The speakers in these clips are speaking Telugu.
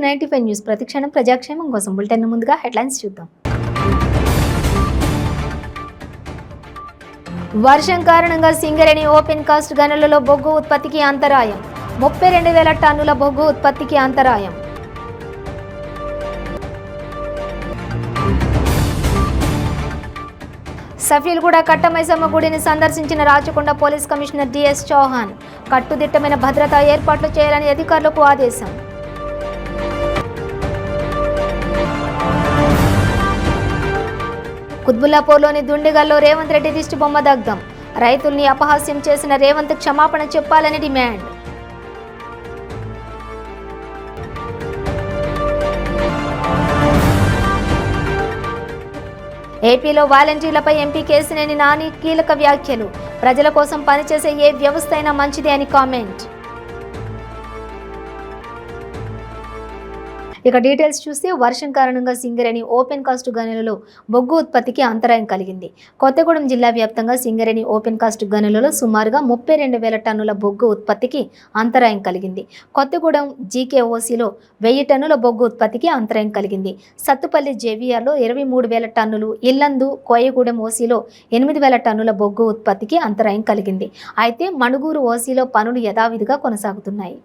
95 న్యూస్ ప్రతిక్షణం ప్రజాక్షేమం కోసం బులెటిన్ ముందుగా హెడ్లైన్స్ చూద్దాం. వర్షం కారణంగా సింగరేణి ఓపెన్ కాస్ట్ గనులలో బొగ్గు ఉత్పత్తికి అంతరాయం. 32,000 టన్నుల బొగ్గు ఉత్పత్తికి అంతరాయం. సఫీల్గూడ కట్టమైసమ్మ గుడిని సందర్శించిన Rachakonda police commissioner DS Chauhan కట్టుదిట్టమైన భద్రతా ఏర్పాట్లు చేయాలని అధికారులకు ఆదేశం. కుత్బుల్లాపూర్లోని దుండిగల్లో రేవంత్ రెడ్డి దిష్టి బొమ్మ దగ్ధం. రైతుల్ని అపహాస్యం చేసిన రేవంత్ క్షమాపణ చెప్పాలని డిమాండ్. ఏపీలో వాలంటీర్లపై ఎంపీ కేసినేని నాని కీలక వ్యాఖ్యలు. ప్రజల కోసం పనిచేసే ఏ వ్యవస్థ అయినా మంచిదే అని కామెంట్. ఇక డీటెయిల్స్ చూస్తే వర్షం కారణంగా సింగరేణి ఓపెన్ కాస్ట్ గనులలో బొగ్గు ఉత్పత్తికి అంతరాయం కలిగింది. కొత్తగూడెం జిల్లా వ్యాప్తంగా సింగరేణి ఓపెన్ కాస్ట్ గనులలో సుమారుగా 32,000 టన్నుల బొగ్గు ఉత్పత్తికి అంతరాయం కలిగింది. కొత్తగూడెం జీకేఓసీలో 1000 టన్నుల బొగ్గు ఉత్పత్తికి అంతరాయం కలిగింది. సత్తుపల్లి జేవీఆర్లో 23,000 టన్నులు, ఇల్లందు కోయగూడెం ఓసీలో 8,000 టన్నుల బొగ్గు ఉత్పత్తికి అంతరాయం కలిగింది. అయితే మణుగూరు ఓసీలో పనులు యథావిధిగా కొనసాగుతున్నాయి.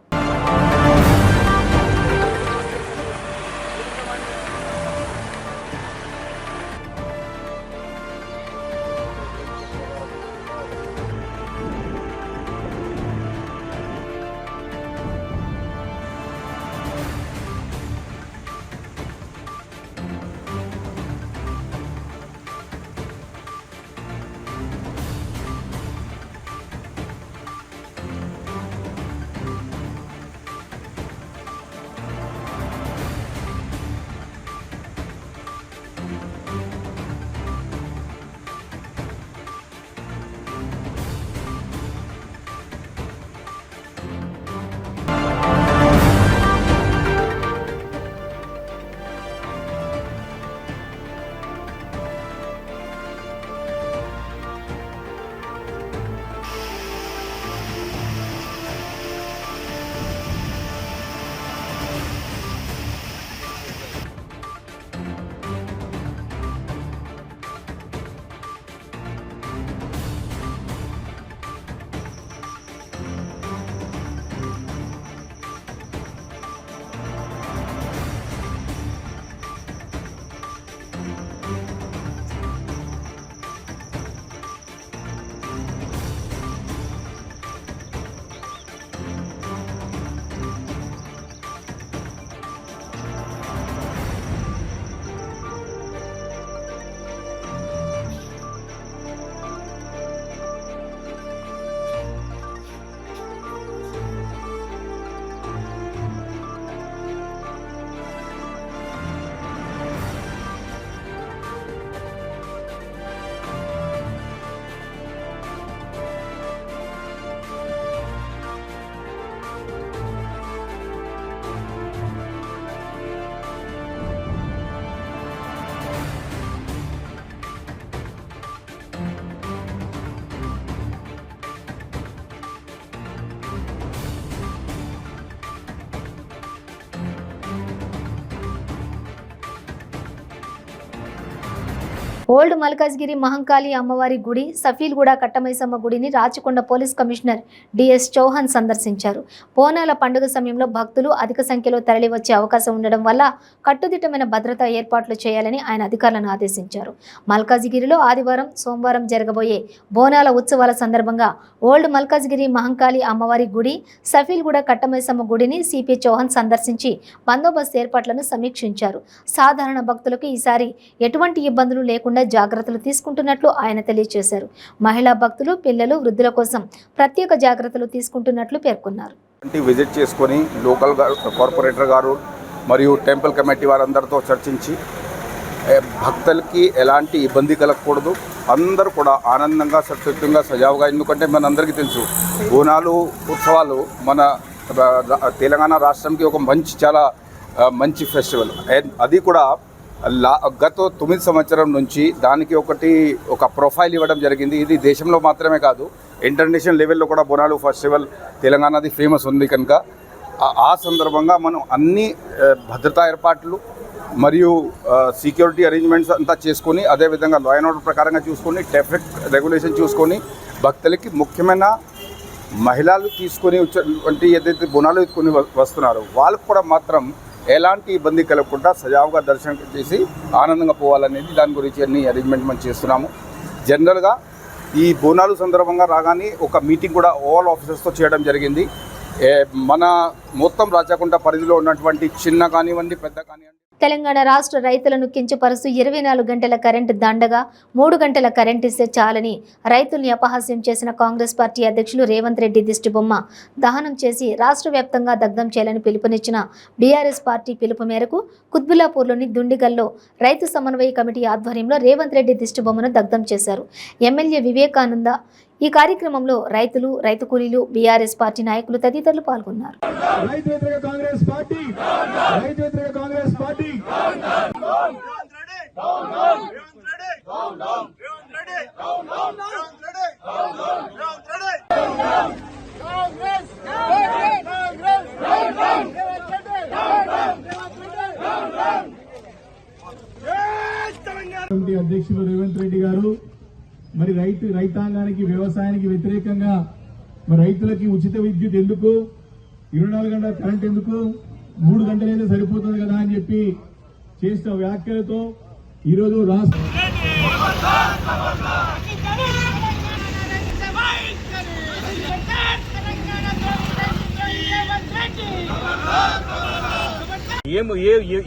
ఓల్డ్ మల్కాజ్గిరి మహంకాళి అమ్మవారి గుడి, సఫీల్గూడ కట్టమైసమ్మ గుడిని Rachakonda police commissioner DS Chauhan సందర్శించారు. బోనాల పండుగ సమయంలో భక్తులు అధిక సంఖ్యలో తరలివచ్చే అవకాశం ఉండడం వల్ల కట్టుదిట్టమైన భద్రతా ఏర్పాట్లు చేయాలని ఆయన అధికారులను ఆదేశించారు. మల్కాజ్గిరిలో ఆదివారం, సోమవారం జరగబోయే బోనాల ఉత్సవాల సందర్భంగా ఓల్డ్ మల్కాజ్గిరి మహంకాళి అమ్మవారి గుడి, సఫీల్గూడ కట్టమైసమ్మ గుడిని సిపి చౌహాన్ సందర్శించి బందోబస్తు ఏర్పాట్లను సమీక్షించారు. సాధారణ భక్తులకు ఈసారి ఎటువంటి ఇబ్బందులు లేకుండా జాగ్రత్తలు తీసుకుంటున్నట్లు ఆయన తెలియజేశారు. మహిళా భక్తులు, పిల్లలు, వృద్ధుల కోసం ప్రత్యేక జాగ్రత్తలు తీసుకుంటున్నట్లు పేర్కొన్నారు. విజిట్ చేసుకొని లోకల్ కార్పొరేటర్ గారు మరియు టెంపుల్ కమిటీ వారందరితో చర్చించి భక్తులకి ఎలాంటి ఇబ్బంది కలగకూడదు, అందరూ కూడా ఆనందంగా సత్యంగా సజావుగా, ఎందుకంటే మనందరికీ తెలుసు బోనాలు ఉత్సవాలు మన తెలంగాణ రాష్ట్రంకి ఒక చాలా మంచి ఫెస్టివల్. అది కూడా గత 9 సంవత్సరం నుంచి దానికి ఒక ప్రొఫైల్ ఇవ్వడం జరిగింది. ఇది దేశంలో మాత్రమే కాదు, ఇంటర్నేషనల్ లెవెల్లో కూడా బోనాలు ఫెస్టివల్ తెలంగాణది ఫేమస్ ఉంది కనుక ఆ సందర్భంగా మనం అన్ని భద్రతా ఏర్పాట్లు మరియు సెక్యూరిటీ అరేంజ్మెంట్స్ అంతా చేసుకొని, అదేవిధంగా లా అండ్ ఆర్డర్ ప్రకారంగా చూసుకొని, ట్రాఫిక్ రెగ్యులేషన్ చూసుకొని, భక్తులకి ముఖ్యమైన మహిళలు తీసుకొని వచ్చేటువంటి ఏదైతే బోనాలు ఎత్తుకొని వస్తున్నారో వాళ్ళకు కూడా మాత్రం ఎలాంటి ఇబ్బంది కలగకుండా సజావుగా దర్శనం చేసి ఆనందంగా పోవాలనేది దాని గురించి అన్ని అరేంజ్మెంట్ మనం చేస్తున్నాము. జనరల్గా ఈ బోనాలు సందర్భంగా రాగానే ఒక మీటింగ్ కూడా ఆల్ ఆఫీసర్స్తో చేయడం జరిగింది. మన మొత్తం రాచకొండ పరిధిలో ఉన్నటువంటి చిన్న కానివ్వండి, పెద్ద కానివ్వండి, తెలంగాణ రాష్ట్ర రైతులను కించపరుస్తూ 24 గంటల కరెంటు దండగా 3 గంటల కరెంట్ ఇస్తే చాలని రైతుల్ని అపహాస్యం చేసిన కాంగ్రెస్ పార్టీ అధ్యక్షులు రేవంత్ రెడ్డి దిష్టిబొమ్మ దహనం చేసి రాష్ట్ర వ్యాప్తంగా దగ్ధం చేయాలని పిలుపునిచ్చిన బీఆర్ఎస్ పార్టీ పిలుపు మేరకు కుత్బుల్లాపూర్లోని దుండిగల్లో రైతు సమన్వయ కమిటీ ఆధ్వర్యంలో రేవంత్ రెడ్డి దిష్టిబొమ్మను దగ్ధం చేశారు. ఎమ్మెల్యే వివేకానంద ఈ కార్యక్రమంలో రైతులు, రైతు కూలీలు, బీఆర్ఎస్ పార్టీ నాయకులు తదితరులు పాల్గొన్నారు. అధ్యక్షులు రేవంత్ రెడ్డి గారు మరి రైతాంగానికి, వ్యవసాయానికి వ్యతిరేకంగా మరి రైతులకి ఉచిత విద్యుత్ ఎందుకు, 24 గంటల కరెంట్ ఎందుకు, 3 గంటలైతే సరిపోతుంది కదా అని చెప్పి చేసిన వ్యాఖ్యలతో ఈరోజు రాష్ట్ర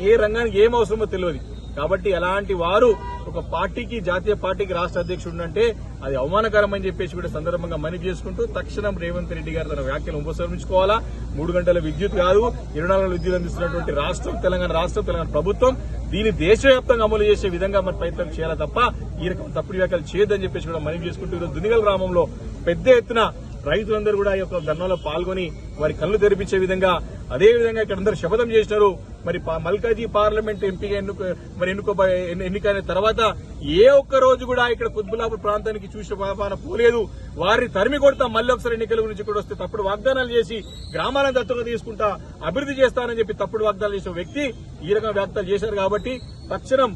ఏ రంగానికి ఏం అవసరమో తెలియదు. కాబట్టి అలాంటి వారు ఒక పార్టీకి, జాతీయ పార్టీకి రాష్ట్ర అధ్యక్షుడు అంటే అది అవమానకరం అని చెప్పేసి కూడా సందర్భంగా మనవి చేసుకుంటూ తక్షణం రేవంత్ రెడ్డి గారు తన వ్యాఖ్యలు ఉపసంహరించుకోవాలా. 3 గంటల విద్యుత్ కాదు, 24 గంటల విద్యుత్ అందిస్తున్నటువంటి తెలంగాణ ప్రభుత్వం దీన్ని దేశవ్యాప్తంగా అమలు చేసే విధంగా మన ప్రయత్నం చేయాలి తప్ప ఈ రకం తప్పుడు వ్యాఖ్యలు చేయొద్దని చెప్పేసి కూడా మనవి చేసుకుంటూ ఈరోజు దునిగల్ గ్రామంలో పెద్ద ఎత్తున రైతులందరూ కూడా ఈ యొక్క ధర్నాలో పాల్గొని వారి కళ్ళు తెరిపించే విధంగా, అదేవిధంగా ఇక్కడ అందరూ శపథం చేసినారు. మరి మల్కాజీ పార్లమెంట్ ఎంపీగా ఎన్నికైన తర్వాత ఏ ఒక్క రోజు కూడా ఇక్కడ కుత్బుల్లాపూర్ ప్రాంతానికి చూసిన పాపాన పోలేదు. వారిని తరిమి కొడతా మళ్ళీ ఒకసారి ఎన్నికల గురించి కూడా వస్తే తప్పుడు వాగ్దానాలు చేసి గ్రామాలను దత్తగా తీసుకుంటా అభివృద్ధి చేస్తానని చెప్పి తప్పుడు వాగ్దానాలు చేసిన వ్యక్తి ఈ రకం వ్యాఖ్యలు చేశారు. కాబట్టి తక్షణం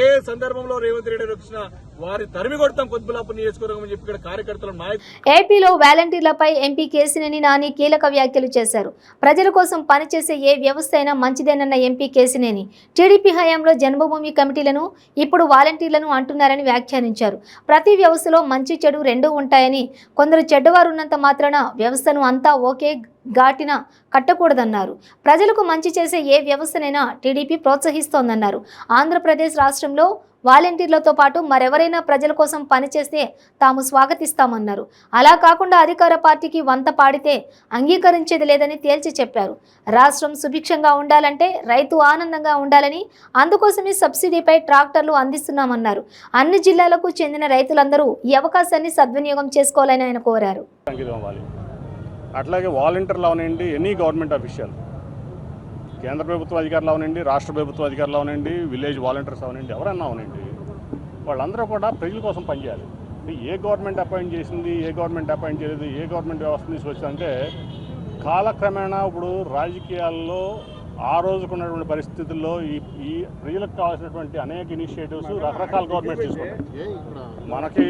ఏ సందర్భంలో రేవంత్ రెడ్డి వచ్చినా వారి తరిమి కొడతాం కుత్బుల్లాపూర్ నియోజకవర్గం అని చెప్పి ఇక్కడ కార్యకర్తలు నాయకులు. ఏపీలో వాలంటీర్లపై ఎంపీ కేశినేని నాని కీలక వ్యాఖ్యలు చేశారు. ప్రజల కోసం పనిచేసే ఏ వ్యవస్థ అయినా మంచిదేనన్న ఎంపీ కేశినేని టీడీపీ హయాంలో జన్మభూమి కమిటీలను, ఇప్పుడు వాలంటీర్లను అంటున్నారని వ్యాఖ్యానించారు. ప్రతి వ్యవస్థలో మంచి చెడు రెండూ ఉంటాయని, కొందరు చెడ్డవారున్నంత మాత్రాన వ్యవస్థను అంతా ఒకే ఘాటిన కట్టకూడదన్నారు. ప్రజలకు మంచి చేసే ఏ వ్యవస్థనైనా టీడీపీ ప్రోత్సహిస్తోందన్నారు. ఆంధ్రప్రదేశ్ రాష్ట్రంలో వాలంటీర్లతో పాటు మరెవరైనా ప్రజల కోసం పనిచేస్తే తాము స్వాగతిస్తామన్నారు. అలా కాకుండా అధికార పార్టీకి వంత పాడితే అంగీకరించేది లేదని తేల్చి చెప్పారు. రాష్ట్రం సుభిక్షంగా ఉండాలంటే రైతు ఆనందంగా ఉండాలని, అందుకోసమే సబ్సిడీపై ట్రాక్టర్లు అందిస్తున్నామన్నారు. అన్ని జిల్లాలకు చెందిన రైతులందరూ ఈ అవకాశాన్ని సద్వినియోగం చేసుకోవాలని ఆయన కోరారు. అట్లాగే వాలంటీర్లు అవనండి, ఎనీ గవర్నమెంట్ అఫీషియల్, కేంద్ర ప్రభుత్వ అధికారులు అవనండి, రాష్ట్ర ప్రభుత్వ అధికారులు అవనండి, విలేజ్ వాలంటీర్స్ అవనండి, ఎవరన్నా అవనండి, వాళ్ళందరూ కూడా ప్రజల కోసం పనిచేయాలి. ఏ గవర్నమెంట్ అపాయింట్ చేసింది, ఏ గవర్నమెంట్ అపాయింట్ చేయలేదు, ఏ గవర్నమెంట్ వ్యవస్థ తీసుకొచ్చిందంటే కాలక్రమేణా ఇప్పుడు రాజకీయాల్లో ఆ రోజుకున్నటువంటి పరిస్థితుల్లో ఈ ప్రజలకు కావాల్సినటువంటి అనేక ఇనిషియేటివ్స్ రకరకాల గవర్నమెంట్స్ తీసుకుంటాయి. మనకి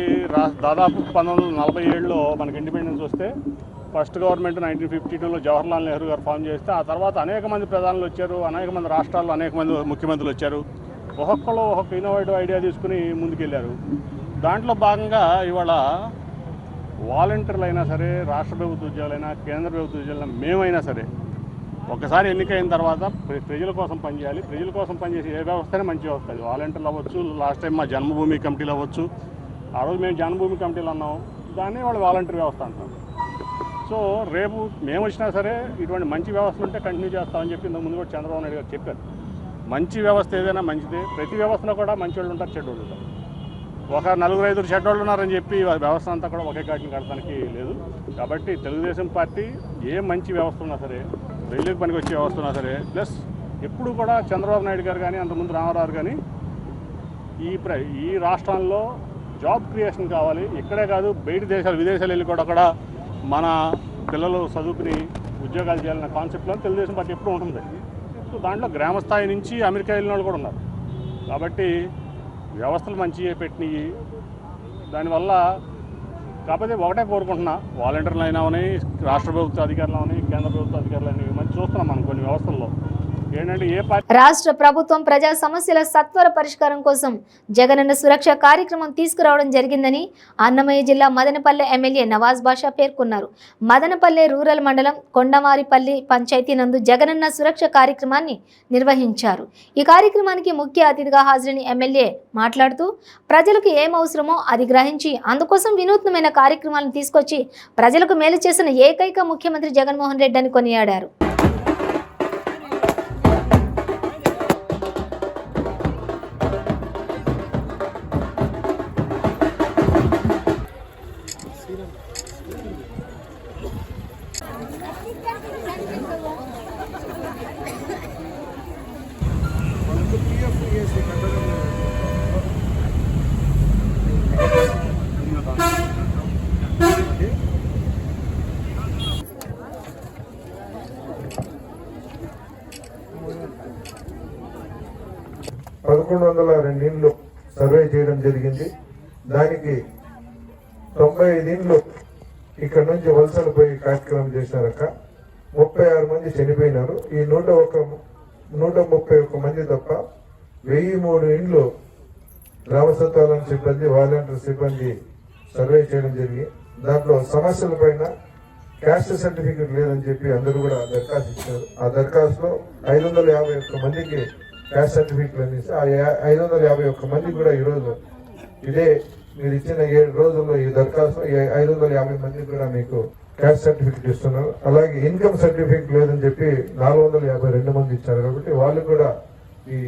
దాదాపు 1947లో మనకి ఇండిపెండెన్స్ వస్తే ఫస్ట్ గవర్నమెంట్ 1952లో జవహర్లాల్ నెహ్రూ గారు ఫామ్ చేస్తే ఆ తర్వాత అనేక మంది ప్రధానులు వచ్చారు, అనేక మంది రాష్ట్రాల్లో అనేక మంది ముఖ్యమంత్రులు వచ్చారు. ఒక్కొక్కరు ఒక్కొక్క ఇన్నోవేటివ్ ఐడియా తీసుకుని ముందుకెళ్ళారు. దాంట్లో భాగంగా ఇవాళ వాలంటీర్లు అయినా సరే, రాష్ట్ర ప్రభుత్వ ఉద్యోగులైనా, కేంద్ర ప్రభుత్వ ఉద్యోగులైనా, మేమైనా సరే ఒకసారి ఎన్నికైన తర్వాత ప్రజల కోసం పనిచేయాలి. ప్రజల కోసం పనిచేసే ఏ వ్యవస్థనే మంచి వ్యవస్థ. అది వాలంటీర్లు అవ్వచ్చు, లాస్ట్ టైం మా జన్మభూమి కమిటీలు అవ్వచ్చు. ఆ రోజు మేము జన్మభూమి కమిటీలు అన్నాం, దాన్ని వాళ్ళు వాలంటీర్ వ్యవస్థ అంటాం. సో రేపు మేము వచ్చినా సరే ఇటువంటి మంచి వ్యవస్థలు ఉంటే కంటిన్యూ చేస్తామని చెప్పి ఇంతకు ముందు కూడా చంద్రబాబు నాయుడు గారు చెప్పారు. మంచి వ్యవస్థ ఏదైనా మంచిదే. ప్రతి వ్యవస్థలో కూడా మంచి వాళ్ళు ఉంటారు, చెడ్డోళ్ళు ఉంటారు. ఒక 4-5 చెడ్డోళ్ళు ఉన్నారని చెప్పి వ్యవస్థ అంతా కూడా ఒకే కాటిని కడతానికి లేదు. కాబట్టి తెలుగుదేశం పార్టీ ఏ మంచి వ్యవస్థ ఉన్నా సరే, రైలుకి పనికి వచ్చే వ్యవస్థ ఉన్నా సరే, ప్లస్ ఎప్పుడు కూడా చంద్రబాబు నాయుడు గారు కానీ అంతకుముందు రామారావు కానీ ఈ రాష్ట్రంలో జాబ్ క్రియేషన్ కావాలి. ఇక్కడే కాదు, బయట దేశాలు, విదేశాలు వెళ్ళి కూడా మన పిల్లలు చదువుకుని ఉద్యోగాలు చేయాలన్న కాన్సెప్ట్లో తెలుగుదేశం పార్టీ ఎప్పుడు ఉంటుంది. సో దాంట్లో గ్రామ స్థాయి నుంచి అమెరికా వెళ్ళిన వాళ్ళు కూడా ఉన్నారు. కాబట్టి వ్యవస్థలు మంచిగా పెట్టినవి. దానివల్ల కాకపోతే ఒకటే కోరుకుంటున్నా, వాలంటీర్లు అయినా ఉన్నాయి, రాష్ట్ర ప్రభుత్వ అధికారులు ఉన్నాయి, కేంద్ర ప్రభుత్వ అధికారులు అనేవి మంచి చూస్తున్నాం మనం కొన్ని వ్యవస్థల్లో. ఏంటంటే ఏ పార్టీ రాష్ట్ర ప్రభుత్వం ప్రజా సమస్యల సత్వర పరిష్కారం కోసం జగనన్న సురక్ష కార్యక్రమం తీసుకురావడం జరిగిందని అన్నమయ్య జిల్లా మదనపల్లె ఎమ్మెల్యే నవాజ్ బాషా పేర్కొన్నారు. మదనపల్లె రూరల్ మండలం కొండమారిపల్లి పంచాయతీ నందు జగనన్న సురక్ష కార్యక్రమాన్ని నిర్వహించారు. ఈ కార్యక్రమానికి ముఖ్య అతిథిగా హాజరైన ఎమ్మెల్యే మాట్లాడుతూ ప్రజలకు ఏం అవసరమో అది గ్రహించి అందుకోసం వినూత్నమైన కార్యక్రమాలను తీసుకొచ్చి ప్రజలకు మేలు చేసిన ఏకైక ముఖ్యమంత్రి జగన్మోహన్ రెడ్డి అని కొనియాడారు. ఇండ్లు సర్వే చేయడం జరిగింది. దానికి 95 ఇండ్లు ఇక్కడ నుంచి వలసలు పోయి కార్యక్రమం చేశారక్క. 36 మంది చనిపోయినారు. ఈ 131 మంది తప్ప 1003 ఇండ్లు గ్రామ సచివాలయం సిబ్బంది, వాలంటీర్ సిబ్బంది సర్వే చేయడం జరిగింది. దాంట్లో సమస్యల పైన క్యాస్ట్ సర్టిఫికేట్ లేదని చెప్పి అందరూ కూడా దరఖాస్తు ఇచ్చారు. ఆ దరఖాస్తులో 551 మందికి క్యాస్ట్ సర్టిఫికేట్లు అనేసి ఆ 551 మందికి కూడా ఈరోజు ఇదే మీరు ఇచ్చిన 7 రోజుల్లో ఈ దరఖాస్తు 550 మందికి కూడా మీకు క్యాస్ట్ సర్టిఫికేట్ ఇస్తున్నారు. అలాగే ఇన్కమ్ సర్టిఫికేట్ లేదని చెప్పి 452 మంది ఇచ్చారు. కాబట్టి వాళ్ళు కూడా ఈ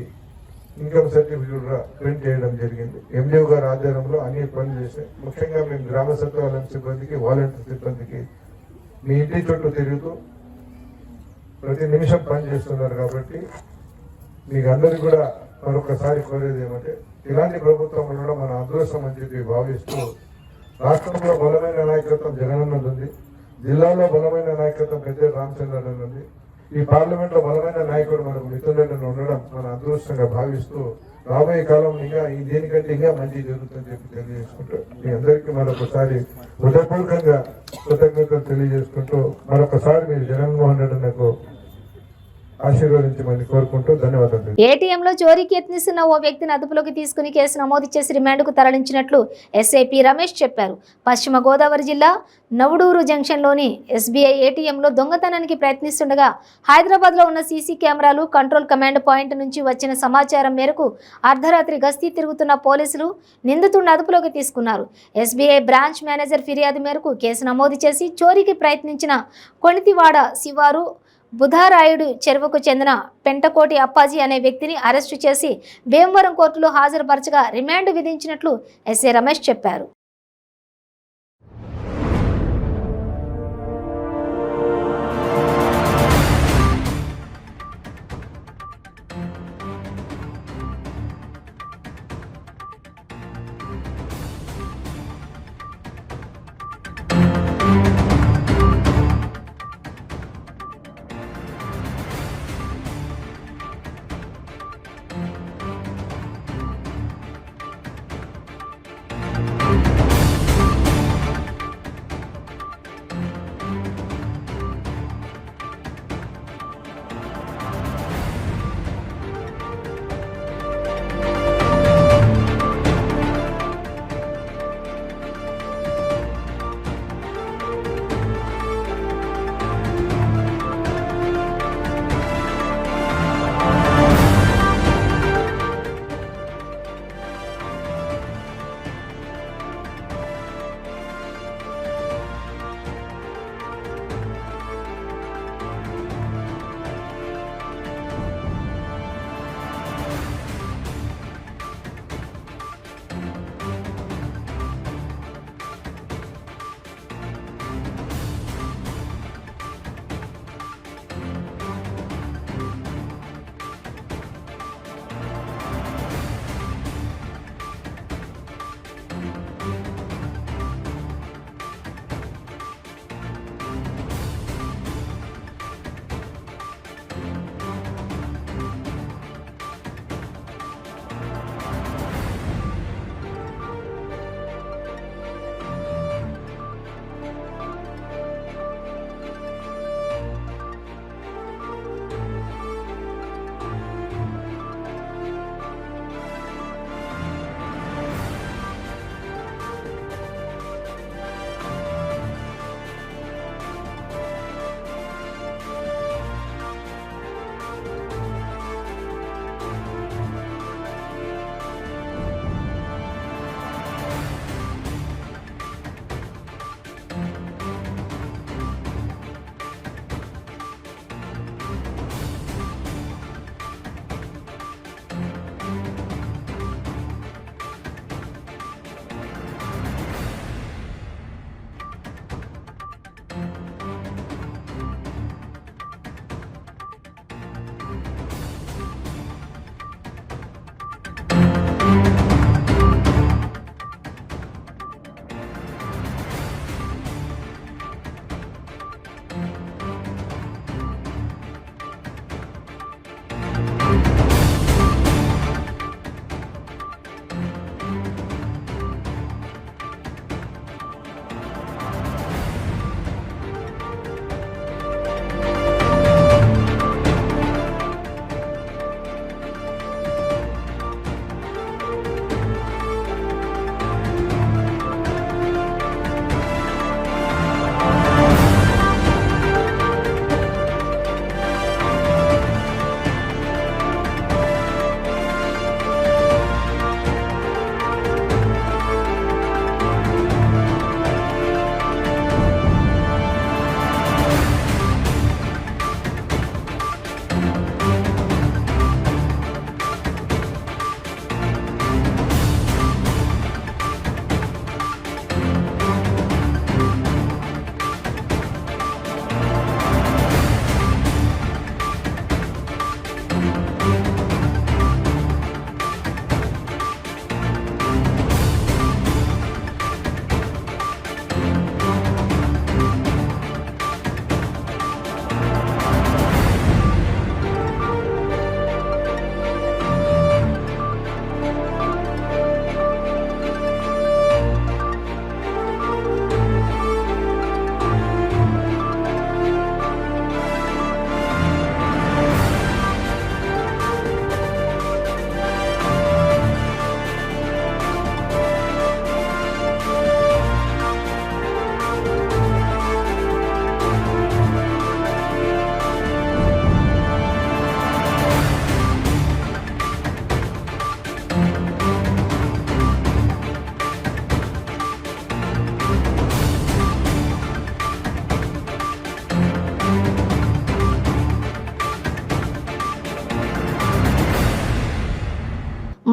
ఇన్కమ్ సర్టిఫికేట్ కూడా ప్రింట్ చేయడం జరిగింది. ఎండిఓ గారి ఆధ్వర్యంలో అన్ని పనులు చేశాయి. ముఖ్యంగా మేము గ్రామ సచివాలయం సిబ్బందికి, వాలంటీర్ సిబ్బందికి మీ ఇంటి చుట్టూ తిరుగుతూ ప్రతి నిమిషం పని చేస్తున్నారు. కాబట్టి మీకు అందరికీ కూడా మరొకసారి కోరేది ఏమంటే ఇలాంటి ప్రభుత్వం ఉండడం మన అదృష్టం అని చెప్పి భావిస్తూ రాష్ట్రంలో బలమైన నాయకత్వం జగనన్నది ఉంది. జిల్లాలో బలమైన నాయకత్వం పెద్ద రామచంద్రన్ ఉంది. ఈ పార్లమెంట్ లో బలమైన నాయకుడు మనకు మిథున్ రెడ్డి ఉండడం మన అదృష్టంగా భావిస్తూ రాబోయే కాలం ఇంకా దీనికంటే ఇంకా మంచి జరుగుతుందని చెప్పి తెలియజేసుకుంటూ మీ అందరికీ మరొకసారి హృదయపూర్వకంగా కృతజ్ఞతలు తెలియజేసుకుంటూ మరొకసారి మీరు జగన్మోహన్ రెడ్డి నాకు ఆశీర్వదించమని కోరుకుంటూ ధన్యవాదాలు. ఏటీఎంలో చోరీకి యత్నిస్తున్న ఓ వ్యక్తిని అదుపులోకి తీసుకుని కేసు నమోదు చేసి రిమాండ్కు తరలించినట్లు ఎస్ఐపి రమేష్ చెప్పారు. పశ్చిమ గోదావరి జిల్లా నవడూరు జంక్షన్లోని ఎస్బీఐ ఏటీఎంలో దొంగతనానికి ప్రయత్నిస్తుండగా హైదరాబాద్లో ఉన్న సీసీ కెమెరాలు, కంట్రోల్ కమాండ్ పాయింట్ నుంచి వచ్చిన సమాచారం మేరకు అర్ధరాత్రి గస్తీ తిరుగుతున్న పోలీసులు నిందితుడిని అదుపులోకి తీసుకున్నారు. ఎస్బీఐ బ్రాంచ్ మేనేజర్ ఫిర్యాదు మేరకు కేసు నమోదు చేసి చోరీకి ప్రయత్నించిన కొణితివాడ శివారు బుధారాయుడు చెరువుకు చెందిన పెంటకోటి అప్పాజీ అనే వ్యక్తిని అరెస్టు చేసి భీమవరం కోర్టులో హాజరుపరచగా రిమాండ్ విధించినట్లు ఎస్ఐ రమేష్ చెప్పారు.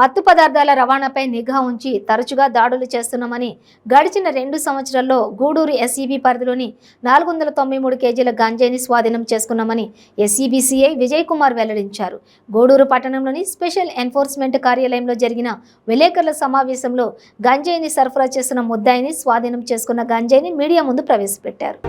మత్తు పదార్థాల రవాణాపై నిఘా ఉంచి తరచుగా దాడులు చేస్తున్నామని గడిచిన 2 సంవత్సరాల్లో గూడూరు ఎస్ఈబీ పరిధిలోని 493 కేజీల గంజాయిని స్వాధీనం చేసుకున్నామని ఎస్ఈబీ సిఐ విజయ్ కుమార్ వెల్లడించారు. గూడూరు పట్టణంలోని స్పెషల్ ఎన్ఫోర్స్మెంట్ కార్యాలయంలో జరిగిన విలేకరుల సమావేశంలో గంజాయిని సరఫరా చేస్తున్న ముద్దాయిని స్వాధీనం చేసుకున్న గంజాయిని మీడియా ముందు ప్రవేశపెట్టారు.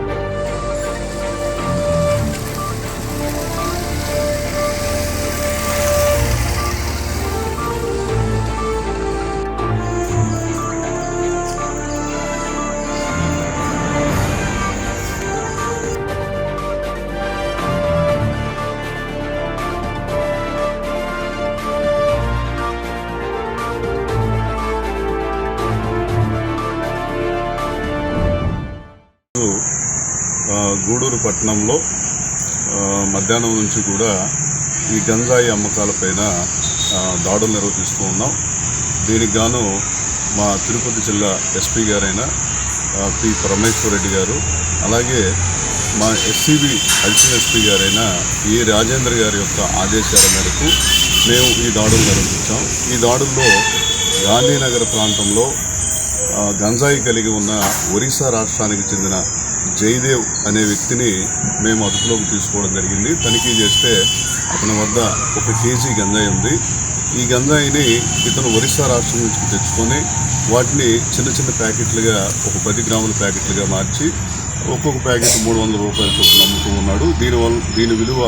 గూడూరు పట్టణంలో మధ్యాహ్నం నుంచి కూడా ఈ గంజాయి అమ్మకాలపైన దాడులు నిర్వహిస్తూ ఉన్నాం. దీనికి గాను మా తిరుపతి జిల్లా ఎస్పీ గారైన పి పరమేశ్వర్ రెడ్డి గారు, అలాగే మా ఎస్సీబీ అడిషనల్ ఎస్పీ గారైన ఈ రాజేంద్ర గారి యొక్క ఆదేశాల మేరకు మేము ఈ దాడులు నిర్వహించాం. ఈ దాడుల్లో గాంధీనగర్ ప్రాంతంలో గంజాయి కలిగి ఉన్న ఒరిస్సా రాష్ట్రానికి చెందిన జయదేవ్ అనే వ్యక్తిని మేము అదుపులోకి తీసుకోవడం జరిగింది. తనిఖీ చేస్తే అతని వద్ద 1 కేజీ గంజాయి ఉంది. ఈ గంజాయిని ఇతను ఒరిస్సా రాష్ట్రం నుంచి తెచ్చుకొని వాటిని చిన్న చిన్న ప్యాకెట్లుగా 10 గ్రాముల ప్యాకెట్లుగా మార్చి ఒక్కొక్క ప్యాకెట్ 300 రూపాయల చొప్పున అమ్ముతూ ఉన్నాడు. దీని విలువ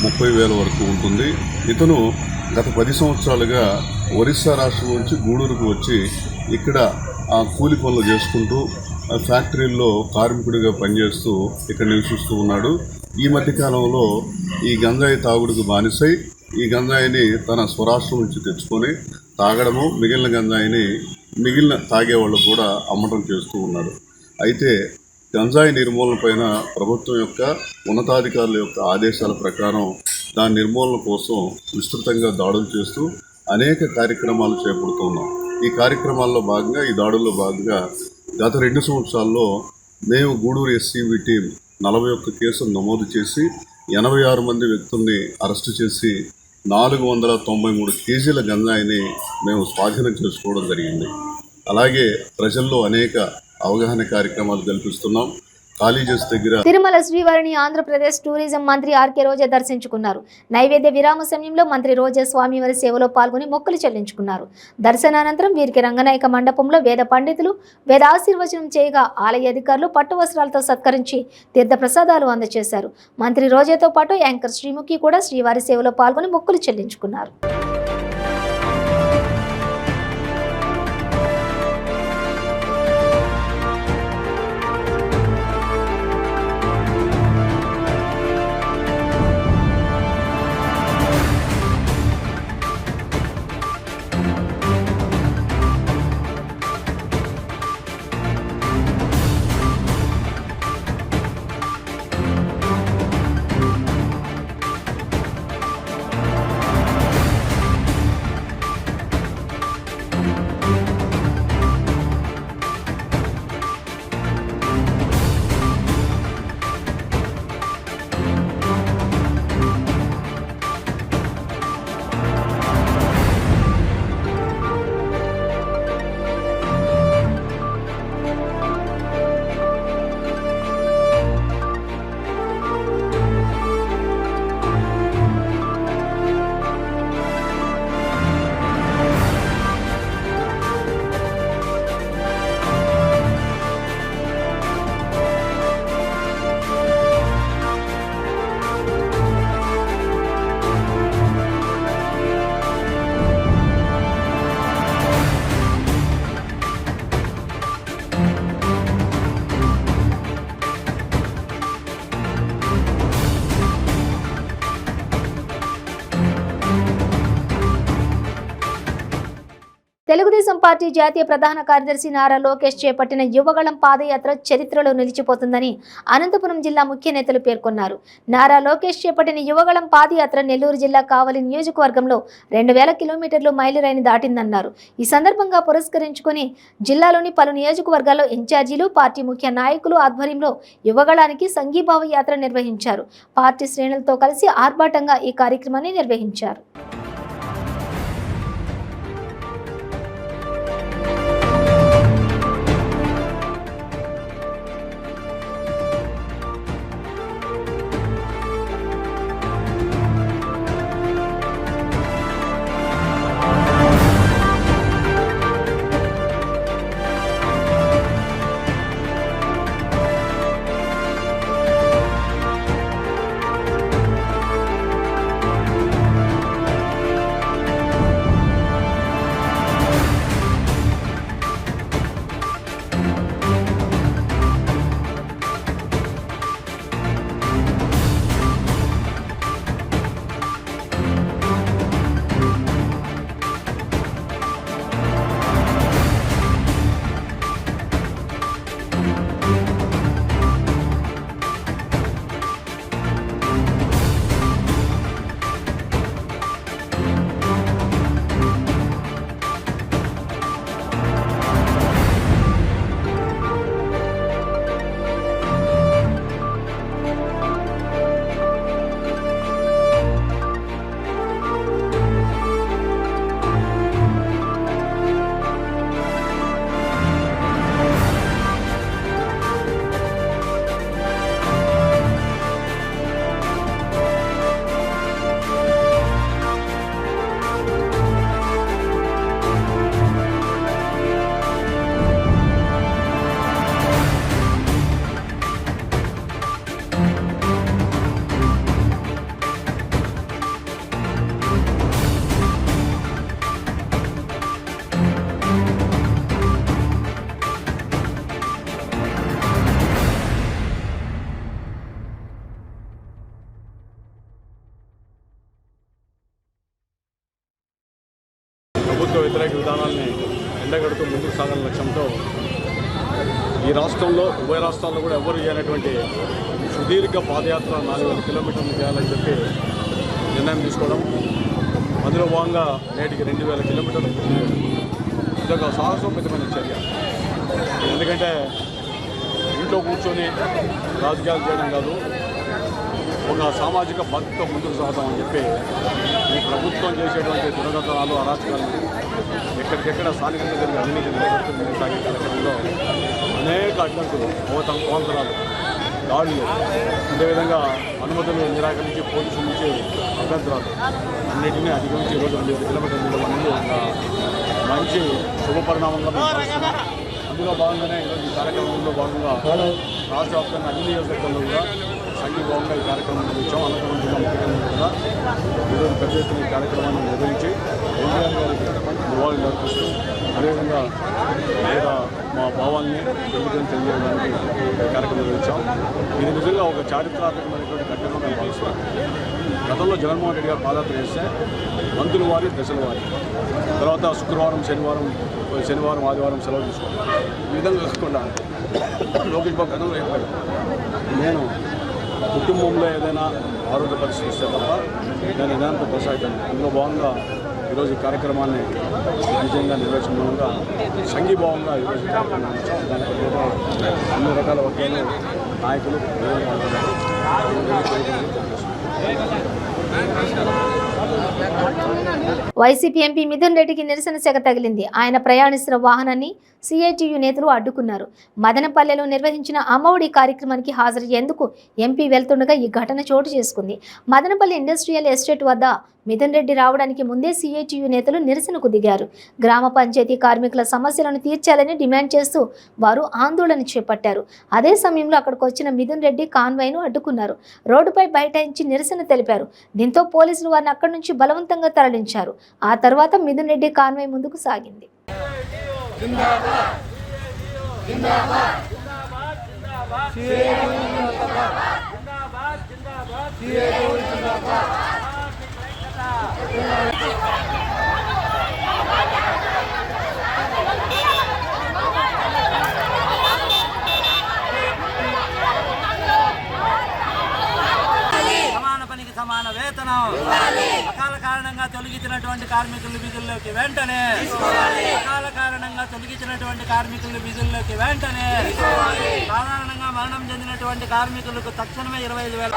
30,000 వరకు ఉంటుంది. ఇతను గత 10 సంవత్సరాలుగా ఒరిస్సా రాష్ట్రం నుంచి గూడూరుకు వచ్చి ఇక్కడ కూలి పనులు చేసుకుంటూ ఫ్యాక్టరీల్లో కార్మికుడిగా పనిచేస్తూ ఇక్కడ నివసిస్తూ ఉన్నాడు. ఈ మధ్యకాలంలో ఈ గంజాయి తాగుడుకు బానిసై ఈ గంజాయిని తన స్వరాష్ట్రం నుంచి తెచ్చుకొని తాగడము, మిగిలిన గంజాయిని మిగిలిన తాగేవాళ్ళు కూడా అమ్మటం చేస్తూ ఉన్నాడు. అయితే గంజాయి నిర్మూలన పైన ప్రభుత్వం యొక్క ఉన్నతాధికారుల యొక్క ఆదేశాల ప్రకారం దాని నిర్మూలన కోసం విస్తృతంగా దాడులు చేస్తూ అనేక కార్యక్రమాలు చేపడుతున్నాం. ఈ కార్యక్రమాల్లో భాగంగా, ఈ దాడుల్లో భాగంగా గత 2 సంవత్సరాల్లో మేము గూడూరు ఎస్సీబీ టీం 41 కేసులు నమోదు చేసి 86 మంది వ్యక్తుల్ని అరెస్టు చేసి 493 కేజీల గంజాయిని మేము స్వాధీనం చేసుకోవడం జరిగింది. అలాగే ప్రజల్లో అనేక అవగాహన కార్యక్రమాలు కల్పిస్తున్నాం. కాలేజెస్ దగ్గర తిరుమల శ్రీవారిని ఆంధ్రప్రదేశ్ టూరిజం మంత్రి ఆర్కే రోజా దర్శించుకున్నారు. నైవేద్య విరామ సమయంలో మంత్రి రోజా స్వామివారి సేవలో పాల్గొని మొక్కులు చెల్లించుకున్నారు. దర్శనానంతరం వీరికి రంగనాయక మండపంలో వేద పండితులు వేదాశీర్వచనం చేయగా ఆలయ అధికారులు పట్టు వస్త్రాలతో సత్కరించి తీర్థ ప్రసాదాలు అందజేశారు. మంత్రి రోజాతో పాటు యాంకర్ శ్రీముఖి కూడా శ్రీవారి సేవలో పాల్గొని మొక్కులు చెల్లించుకున్నారు. తెలుగుదేశం పార్టీ జాతీయ ప్రధాన కార్యదర్శి నారా లోకేష్ చేపట్టిన యువగళం పాదయాత్ర చరిత్రలో నిలిచిపోతుందని అనంతపురం జిల్లా ముఖ్య నేతలు పేర్కొన్నారు. నారా లోకేష్ చేపట్టిన యువగళం పాదయాత్ర నెల్లూరు జిల్లా కావలి నియోజకవర్గంలో 2000 కిలోమీటర్లు మైలురాయిని దాటిందన్నారు. ఈ సందర్భంగా పురస్కరించుకుని జిల్లాలోని పలు నియోజకవర్గాల్లో ఇన్ఛార్జీలు, పార్టీ ముఖ్య నాయకులు ఆధ్వర్యంలో యువగళానికి సంఘీభావ యాత్ర నిర్వహించారు. పార్టీ శ్రేణులతో కలిసి ఆర్భాటంగా ఈ కార్యక్రమాన్ని నిర్వహించారు. ప్రభుత్వ వ్యతిరేక విధానాల్ని ఎండగడుతూ ముందుకు సాగాల లక్ష్యంతో ఈ రాష్ట్రంలో ఉభయ రాష్ట్రాల్లో కూడా ఎవరు చేయనటువంటి సుదీర్ఘ పాదయాత్ర 4000 కిలోమీటర్లు చేయాలని చెప్పి నిర్ణయం తీసుకోవడం, అందులో భాగంగా నేటికి 2000 కిలోమీటర్లు పూర్తి చేయడం. ఇదొక సాహసోపేతమైన చర్య. ఎందుకంటే ఇంట్లో కూర్చొని రాజకీయాలు చేయడం కాదు, ఒక సామాజిక బాధ్యతతో ముందుకు సాగుతామని చెప్పి ఈ ప్రభుత్వం చేసేటువంటి దురగతనాలు, అరాచకాలను ఎక్కడికెక్కడ స్థానికంగా జరిగే అవినీతి నిలబెడుతుంది సాగే కార్యక్రమంలో అనేక అడ్డంకులు, అవాంతరాలు, దాడులు, అదేవిధంగా అనుమతులు నిరాకరించి పోలీసుల నుంచి అభ్యంతరాలు అన్నింటినీ అధిగమించి ఈరోజు 200 కిలోమీటర్ల దూరం ఒక మంచి శుభ పరిణామంగా మేము భావిస్తున్నాం. అందులో భాగంగానే ఈరోజు ఈ కార్యక్రమంలో భాగంగా రాష్ట్ర వ్యాప్తంగా అన్ని నియోజకవర్గాల్లో కూడా సంఘీభావంగా ఈ కార్యక్రమం నిర్వహించాం. అనంతపురం జిల్లా ముఖ్యమంత్రి కూడా ఈరోజు పెద్ద ఎత్తున ఈ కార్యక్రమాన్ని నిర్వహించి ఎన్టీఆర్ గారికి నివాళులు అర్పిస్తూ అదేవిధంగా లేదా మా భావాల్ని ప్రభుత్వం తెలియజేయడానికి కార్యక్రమం నిర్వహించాం. ఇది నిజంగా ఒక చారిత్రాత్మకమైనటువంటి ఘటనగా మేము భావిస్తున్నాం. గతంలో జగన్మోహన్ రెడ్డి గారు పాదయాత్ర చేస్తే మంత్రుల వారి, దశల వారి, తర్వాత శుక్రవారం, శనివారం, ఆదివారం సెలవు తీసుకోవాలి. ఈ విధంగా కాకుండా లోకేష్ బాబు గతంలో చెప్పాడు, నేను కుటుంబంలో ఏదైనా ఆరోగ్య పరిస్థితి ఇస్తే తప్ప నేను నిదానంతో కొనసాగుతాను. అందులో భాగంగా ఈరోజు ఈ కార్యక్రమాన్ని విజయంగా నిర్వహించడం మూలంగా సంఘీభావంగా ఈరోజు కార్యక్రమం నిర్వహించాం. దానికి అన్ని రకాల వర్గాలు, నాయకులు వైసీపీ ఎంపీ మిథున్ రెడ్డికి నిరసన సెగ తగిలింది. ఆయన ప్రయాణిస్తున్న వాహనాన్ని సిఐటియు నేతలు అడ్డుకున్నారు. మదనపల్లెలో నిర్వహించిన అమ్మఒడి కార్యక్రమానికి హాజరయ్యేందుకు ఎంపీ వెళ్తుండగా ఈ ఘటన చోటు చేసుకుంది. మదనపల్లి ఇండస్ట్రియల్ ఎస్టేట్ వద్ద మిథున్ రెడ్డి రావడానికి ముందే సిఐటియు నేతలు నిరసనకు దిగారు. గ్రామ పంచాయతీ కార్మికుల సమస్యలను తీర్చాలని డిమాండ్ చేస్తూ వారు ఆందోళన చేపట్టారు. అదే సమయంలో అక్కడికి వచ్చిన మిథున్ రెడ్డి కాన్వాయ్ను అడ్డుకున్నారు. రోడ్డుపై బైఠాయించి నిరసన తెలిపారు. దీంతో పోలీసులు వారిని అక్కడి నుంచి బలవంతంగా తరలించారు. ఆ తర్వాత మిథున్ రెడ్డి కాన్వాయ్ ముందుకు సాగింది. సమాన పనికి సమాన వేతనం, అకాల కారణంగా తొలగించినటువంటి కార్మికులు విధుల్లోకి వెంటనే, అకాల కారణంగా తొలగించినటువంటి కార్మికులు విధుల్లోకి వెంటనే, సాధారణంగా మరణం చెందినటువంటి కార్మికులకు తక్షణమే 25,000.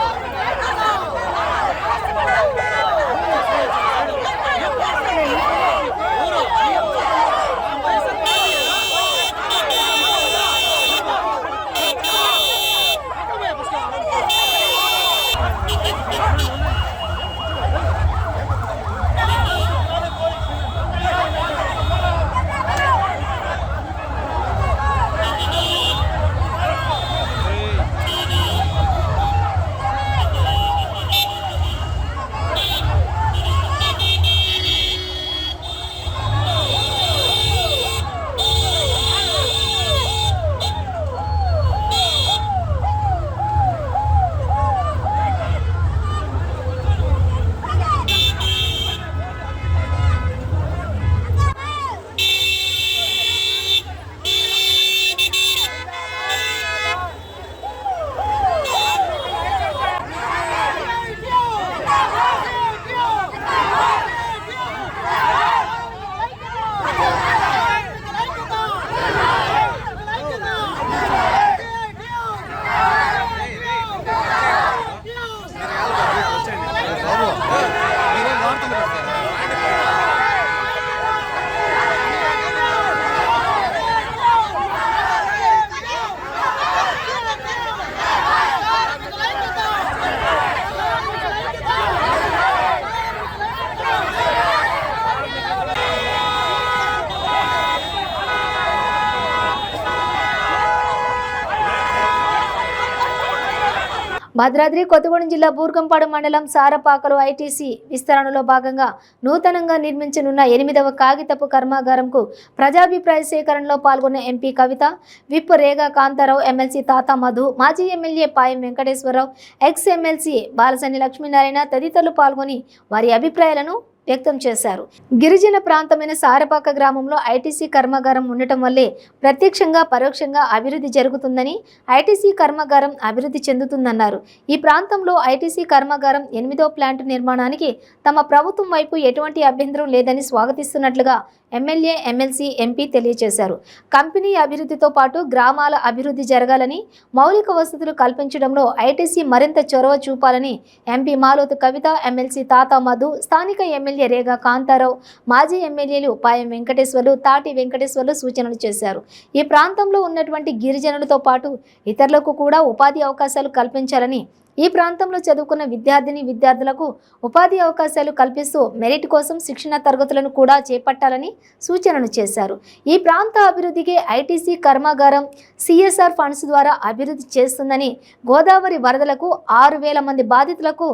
భద్రాద్రి కొత్తగూడెం జిల్లా బూర్గంపాడు మండలం సారపాకలో ఐటీసీ విస్తరణలో భాగంగా నూతనంగా నిర్మించనున్న 8వ కాగితపు కర్మాగారంకు ప్రజాభిప్రాయ సేకరణలో పాల్గొన్న MP Kavitha, whip Rega Kantha Rao, MLC Tata Madhu, మాజీ MLA Payam Venkateswara Rao, ex MLC Balasani Lakshmi Narayana తదితరులు పాల్గొని వారి అభిప్రాయాలను వ్యక్తం చేశారు. గిరిజన ప్రాంతమైన సారపాక గ్రామంలో ఐటీసీ కర్మాగారం ఉండటం వల్లే ప్రత్యక్షంగా పరోక్షంగా అభివృద్ధి జరుగుతుందని, ఐటీసీ కర్మాగారం అభివృద్ధి చెందుతుందన్నారు. ఈ ప్రాంతంలో ఐటీసీ కర్మాగారం 8వ ప్లాంట్ నిర్మాణానికి తమ ప్రభుత్వం వైపు ఎటువంటి అభ్యంతరం లేదని స్వాగతిస్తున్నట్లుగా ఎమ్మెల్యే, ఎమ్మెల్సీ, ఎంపీ తెలియజేశారు. కంపెనీ అభివృద్ధితో పాటు గ్రామాల అభివృద్ధి జరగాలని, మౌలిక వసతులు కల్పించడంలో ఐటీసీ మరింత చొరవ చూపాలని ఎంపీ మాలోతు కవిత, ఎమ్మెల్సీ తాతా మధు, స్థానిక ఎమ్మెల్యే రేగా కాంతారావు, మాజీ ఎమ్మెల్యేలు పాయం వెంకటేశ్వర్లు, తాటి వెంకటేశ్వర్లు సూచనలు చేశారు. ఈ ప్రాంతంలో ఉన్నటువంటి గిరిజనులతో పాటు ఇతరులకు కూడా ఉపాధి అవకాశాలు కల్పించాలని, ఈ ప్రాంతంలో చదువుకున్న విద్యార్థులకు ఉపాధి అవకాశాలు కల్పిస్తూ మెరిట్ కోసం శిక్షణ తరగతులను కూడా చేపట్టాలని సూచనలు చేశారు. ఈ ప్రాంత అభివృద్ధికి ఐటీసీ కర్మాగారం సిఎస్ఆర్ ఫండ్స్ ద్వారా అభివృద్ధి చేస్తుందని, గోదావరి వరదలకు 6,000 మంది బాధితులకు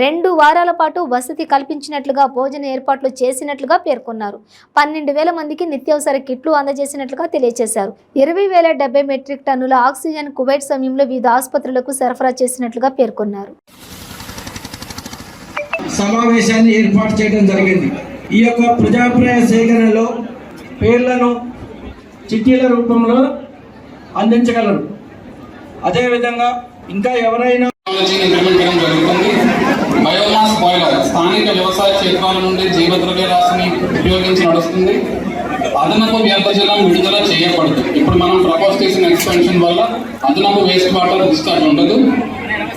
2 వారాల పాటు వసతి కల్పించినట్లుగా, భోజన ఏర్పాట్లు చేసినట్లుగా పేర్కొన్నారు. 12,000 మందికి నిత్యావసర కిట్లు అందజేసినట్లుగా తెలియజేశారు. 20,070 మెట్రిక్ టన్నుల ఆక్సిజన్ కువైట్ సమయంలో వివిధ ఆసుపత్రులకు సరఫరా చేసినట్లుగా పేర్కొన్నారు. సమావేశాన్ని ఏర్పాటు చేయడం జరిగింది. ఈ యొక్క ప్రజాభిప్రాయ సేకరణలో పేర్లను చిట్టీల రూపంలో అందించగలరు. అదేవిధంగా ఇంకా ఎవరైనా ఇంప్లిమెంట్ చేయడం జరుగుతుంది. బయోమాస్ బాయిలర్ స్థానిక వ్యవసాయ క్షేత్రాల నుండి జీవద్రవ్య రాశిని ఉపయోగించి నడుస్తుంది. అదనపు వ్యర్థజలం విడుదల చేయబడదు. ఇప్పుడు మనం ప్రపోజ్ చేసిన ఎక్స్పెన్షన్ వల్ల అదనపు వేస్ట్ వాటర్ డిశ్చార్జ్ ఉండదు.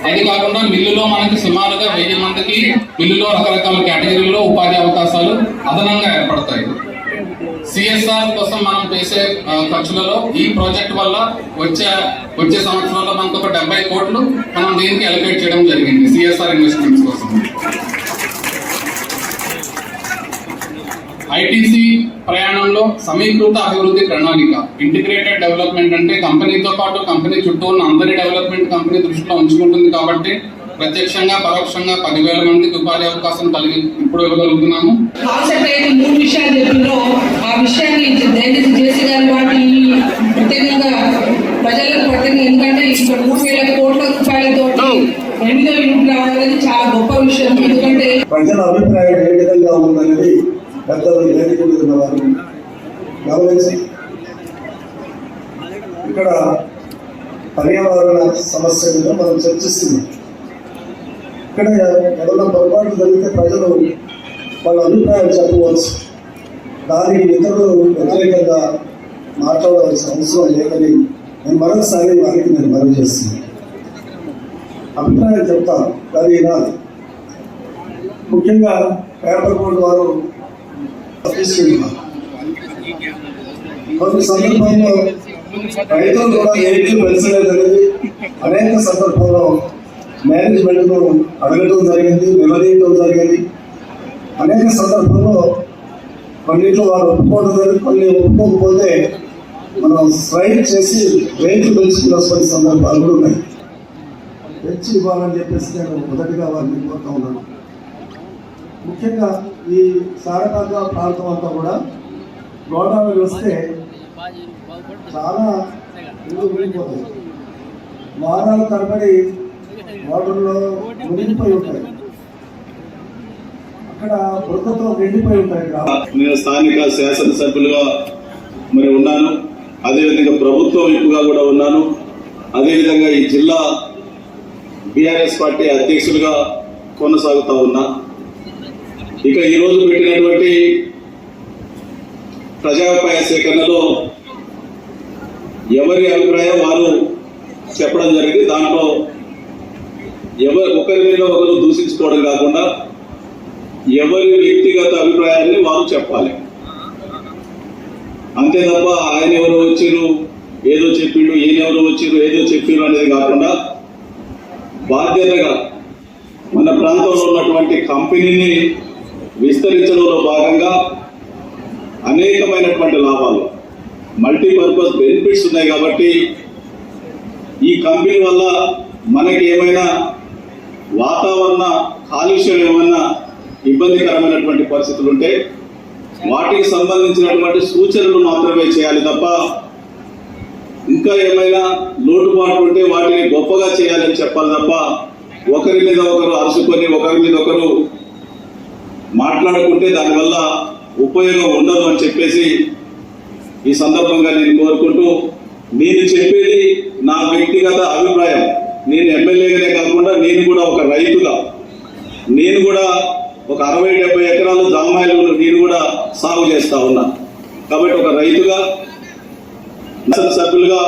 అది కాకుండా మిల్లులో మనకి సుమారుగా 1000 మందికి మిల్లులో రకరకాల కేటగిరీల్లో ఉపాధి అవకాశాలు అదనంగా ఏర్పడతాయి. సిఎస్ఆర్ కోసం మనం చేసే ఖర్చులలో ఈ ప్రాజెక్ట్ వల్ల వచ్చే సంవత్సరంలో మనకు ఒక 70 కోట్లు మనం దీనికి అలొకేట్ చేయడం జరిగింది సిఎస్ఆర్ ఇన్వెస్ట్మెంట్స్ కోసం. ఐటీసీ ప్రయాణంలో సమీకృత అభివృద్ధి ప్రణాళిక, ఇంటిగ్రేటెడ్ డెవలప్మెంట్ అంటే కంపెనీతో పాటు కంపెనీ చుట్టూ ఉన్న అందరి డెవలప్మెంట్ కంపెనీ దృష్టిలో ఉంచుకుంటుంది. కాబట్టి ప్రత్యక్షంగా పరోక్షంగా 10,000 మందికి ఉపాధి అవకాశం ఇప్పుడు ఇవ్వగలుగుతున్నాము. కాన్సెప్ట్ అయితే 3 విషయాలు చెప్పినో ఆ విషయాన్ని దయచేసి జేసీ గారి వాటి ప్రత్యేకంగా ప్రజలకు ప్రత్యేకంగా, ఎందుకంటే ఇక్కడ 3,000 కోట్ల రూపాయలతో 8వ యూనిట్ రావడం అనేది చాలా గొప్ప విషయం. ఎందుకంటే ప్రజల అభిప్రాయం ఏ విధంగా ఉందనేది పెద్దలు ఎన్నికలున్న వారు గమనించి ఇక్కడ పర్యావరణ సమస్య మీద మనం చర్చిస్తున్నాం. ఇక్కడ ఏదైనా పొరపాటు జరిగితే ప్రజలు వాళ్ళ అభిప్రాయం చెప్పవచ్చు. దానికి ఇతరులు వ్యతిరేకంగా మాట్లాడవలసిన అవసరం లేదని నేను మరొకసారి వారికి నేను మనవి చేస్తున్నాను. అభిప్రాయం చెప్తాను, అది నాది. ముఖ్యంగా పేపర్ బోర్డు వారు కొన్ని సందర్భాల్లో రైతులు కూడా ఏమీ పెంచలేదనేది అనేక సందర్భాల్లో మేనేజ్మెంట్ను అడగడం జరిగింది, నిలదీయడం జరిగింది. అనేక సందర్భాల్లో కొన్నింటిలో వారు ఒప్పుకోవడం, కొన్ని ఒప్పుకోకపోతే మనం స్ట్రైక్ చేసి రేట్లు పెంచుకున్న సందర్భాలు కూడా ఉన్నాయి. పెంచి ఇవ్వాలని చెప్పేసి నేను మొదటిగా వారిని కోరుతా ఉన్నాను. ముఖ్యంగా ఈ సారపాక ప్రాంతం అంతా కూడా గోదావరి వస్తే చాలా ఇల్లు మునిగిపోతాయి. వారాల తరబడి వాటర్లో మునిగిపోయి ఉంటాయి, అక్కడ బురదతో నిండిపోయి ఉంటాయి. నేను స్థానిక శాసనసభ్యులుగా మరి ఉన్నాను, అదేవిధంగా ప్రభుత్వం వైపుగా కూడా ఉన్నాను, అదేవిధంగా ఈ జిల్లా బీఆర్ఎస్ పార్టీ అధ్యక్షులుగా కొనసాగుతా ఉన్నా. ఇక ఈరోజు పెట్టినటువంటి ప్రజాభిప్రాయ సేకరణలో ఎవరి అభిప్రాయం వారు చెప్పడం జరిగింది. దాంట్లో ఒకరి మీద ఒకరు దూషించుకోవడం కాకుండా ఎవరి వ్యక్తిగత అభిప్రాయాన్ని వారు చెప్పాలి. అంతే తప్ప ఆయన ఎవరు వచ్చిరు ఏదో చెప్పిండు, ఈయన ఎవరు వచ్చిరు ఏదో చెప్పిండు అనేది కాకుండా బాధ్యతగా మన ప్రాంతంలో ఉన్నటువంటి కంపెనీని విస్తరించడంలో భాగంగా అనేకమైనటువంటి లాభాలు, మల్టీపర్పస్ బెనిఫిట్స్ ఉన్నాయి. కాబట్టి ఈ కంపెనీ వల్ల మనకి ఏమైనా వాతావరణ కాలుష్యం ఏమైనా ఇబ్బందికరమైనటువంటి పరిస్థితులు ఉంటే వాటికి సంబంధించినటువంటి సూచనలు మాత్రమే చేయాలి తప్ప ఇంకా ఏమైనా లోటుపాట్లు ఉంటే వాటిని గొప్పగా చేయాలని చెప్పాలి తప్ప ఒకరి మీద ఒకరు అరుచుకొని ఒకరి మీద ఒకరు మాట్లాడుకుంటే దానివల్ల ఉపయోగం ఉండదు అని చెప్పేసి ఈ సందర్భంగా నేను కోరుకుంటూ, నేను చెప్పేది నా వ్యక్తిగత అభిప్రాయం. నేను ఎమ్మెల్యేగానే కాకుండా నేను కూడా ఒక రైతుగా, నేను కూడా ఒక 60-70 ఎకరాలు జామాయిలు నేను కూడా సాగు చేస్తా ఉన్నా. కాబట్టి ఒక రైతుగా, సభ్యులుగా,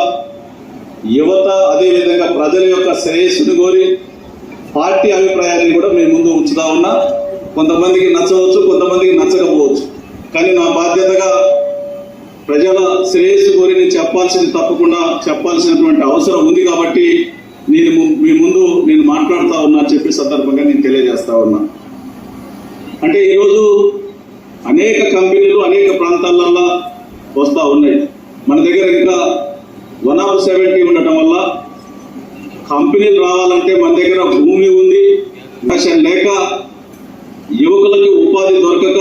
యువత అదేవిధంగా ప్రజల యొక్క శ్రేయస్సును కోరి పార్టీ అభిప్రాయాన్ని కూడా మేము ముందు ఉంచుతా ఉన్నా. కొంతమందికి నచ్చవచ్చు, కొంతమందికి నచ్చకపోవచ్చు. కానీ నా బాధ్యతగా ప్రజల శ్రేయస్సు కోరి నేను తప్పకుండా చెప్పాల్సినటువంటి అవసరం ఉంది. కాబట్టి నేను మీ ముందు నేను మాట్లాడుతూ ఉన్నా అని చెప్పే సందర్భంగా నేను తెలియజేస్తా ఉన్నా. అంటే ఈరోజు అనేక కంపెనీలు అనేక ప్రాంతాలలో వస్తూ ఉన్నాయి. మన దగ్గర ఇంకా 170 ఉండటం వల్ల కంపెనీలు రావాలంటే మన దగ్గర భూమి ఉంది, లేక యువకులకు ఉపాధి దొరకక,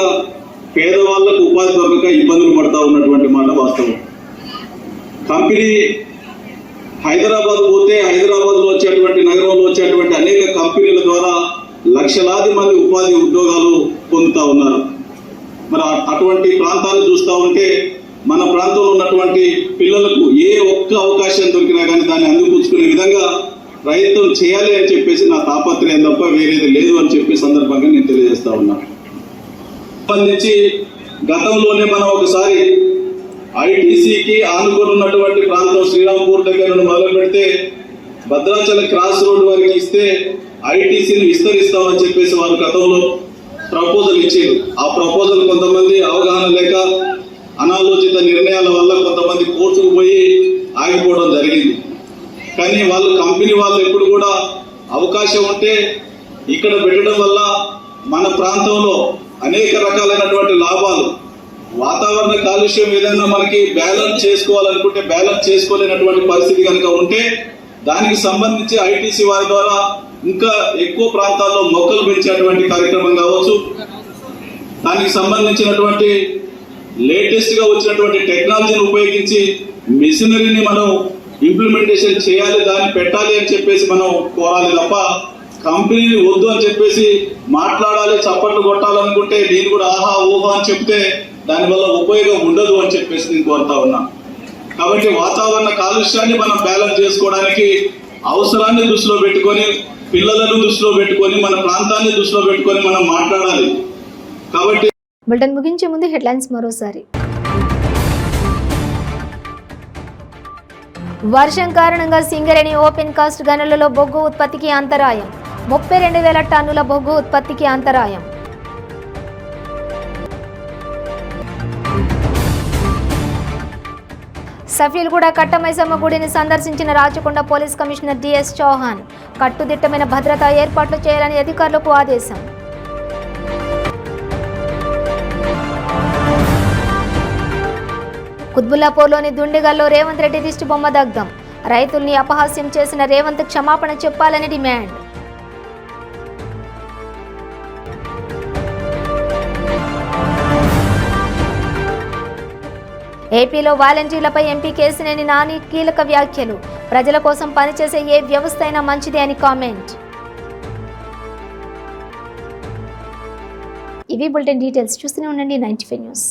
పేదవాళ్లకు ఉపాధి దొరకక ఇబ్బందులు పడతా ఉన్నటువంటి మాట వాస్తవం. కంపెనీ హైదరాబాద్ పోతే హైదరాబాద్లో వచ్చేటువంటి, నగరంలో వచ్చేటువంటి అనేక కంపెనీల ద్వారా లక్షలాది మంది ఉపాధి ఉద్యోగాలు పొందుతా ఉన్నారు. మరి అటువంటి ప్రాంతాలు చూస్తూ ఉంటే మన ప్రాంతంలో ఉన్నటువంటి పిల్లలకు ఏ ఒక్క అవకాశం దొరికినా కానీ దాన్ని అందిపుచ్చుకునే విధంగా ప్రయత్నం చేయాలి అని చెప్పేసి నా తాపత్రయం తప్ప వేరేది లేదు అని చెప్పే సందర్భంగా నేను తెలియజేస్తా ఉన్నాను. సంబంధించి గతంలోనే మనం ఒకసారి ఐటీసీకి ఆనుకొని ఉన్నటువంటి ప్రాంతం శ్రీరాంపూర్ దగ్గర నుండి మొదలు పెడితే భద్రాచలం క్రాస్ రోడ్ వరకు ఇస్తే ఐటీసీని విస్తరిస్తామని చెప్పేసి వారు గతంలో ప్రపోజల్ ఇచ్చారు. ఆ ప్రపోజల్ కొంతమంది అవగాహన లేక అనాలోచిత నిర్ణయాల వల్ల కొంతమంది కోర్టుకు పోయి ఆగిపోవడం జరిగింది. కానీ వాళ్ళు కంపెనీ వాళ్ళు ఎప్పుడు కూడా అవకాశం ఉంటే ఇక్కడ పెట్టడం వల్ల మన ప్రాంతంలో అనేక రకాలైనటువంటి లాభాలు, వాతావరణ కాలుష్యం ఏదైనా మనకి బ్యాలెన్స్ చేసుకోవాలనుకుంటే బ్యాలెన్స్ చేసుకోలేనటువంటి పరిస్థితి కనుక ఉంటే దానికి సంబంధించి ఐటీసీ వారి ద్వారా ఇంకా ఎక్కువ ప్రాంతాల్లో మొక్కలు పెంచేటువంటి కార్యక్రమం కావచ్చు, దానికి సంబంధించినటువంటి లేటెస్ట్ గా వచ్చినటువంటి టెక్నాలజీని ఉపయోగించి మిషనరీని మనం ఇంప్లిమెంటేషన్ చేయాలి, దాన్ని పెట్టాలి అని చెప్పేసి మనం కోరాలి తప్ప కంపెనీని వద్దు అని చెప్పేసి మాట్లాడాలి, చప్పట్లు కొట్టాలనుకుంటే నేను కూడా ఆహా ఊహా అని చెప్తే దానివల్ల ఉపయోగం ఉండదు అని చెప్పేసి నేను కోరుతా ఉన్నా. కాబట్టి వాతావరణ కాలుష్యాన్ని మనం బ్యాలెన్స్ చేసుకోవడానికి అవసరాన్ని దృష్టిలో పెట్టుకొని, పిల్లలను దృష్టిలో పెట్టుకొని, మన ప్రాంతాన్ని దృష్టిలో పెట్టుకొని మనం మాట్లాడాలి. కాబట్టి బులెటిన్ ముగించే ముందు హెడ్లైన్స్ మరోసారి. వర్షం కారణంగా సింగరేణి ఓపెన్ కాస్ట్ గనులలో బొగ్గు ఉత్పత్తికి అంతరాయం. 32,000 టన్నుల బొగ్గు ఉత్పత్తికి అంతరాయం. సఫీల్గూడ కట్టమైసమ్మ గుడిని సందర్శించిన Rachakonda police commissioner DS Chauhan. కట్టుదిట్టమైన భద్రతా ఏర్పాట్లు చేయాలని అధికారులకు ఆదేశం. కుత్బుల్లాపూర్లోని దుండిగల్లో రేవంత్ రెడ్డి దిష్టి బొమ్మ దగ్ధం. రైతుల్ని అపహాస్యం చేసిన రేవంత్ క్షమాపణ చెప్పాలని డిమాండ్. ఏపీలో వాలంటీర్లపై ఎంపీ కేసినేని నాని కీలక వ్యాఖ్యలు. ప్రజల కోసం పనిచేసే ఏ వ్యవస్థ అయినా మంచిదే అని కామెంట్. ఇవి బులెటిన్ డీటెయిల్స్. చూస్తూనే ఉండండి 95 న్యూస్.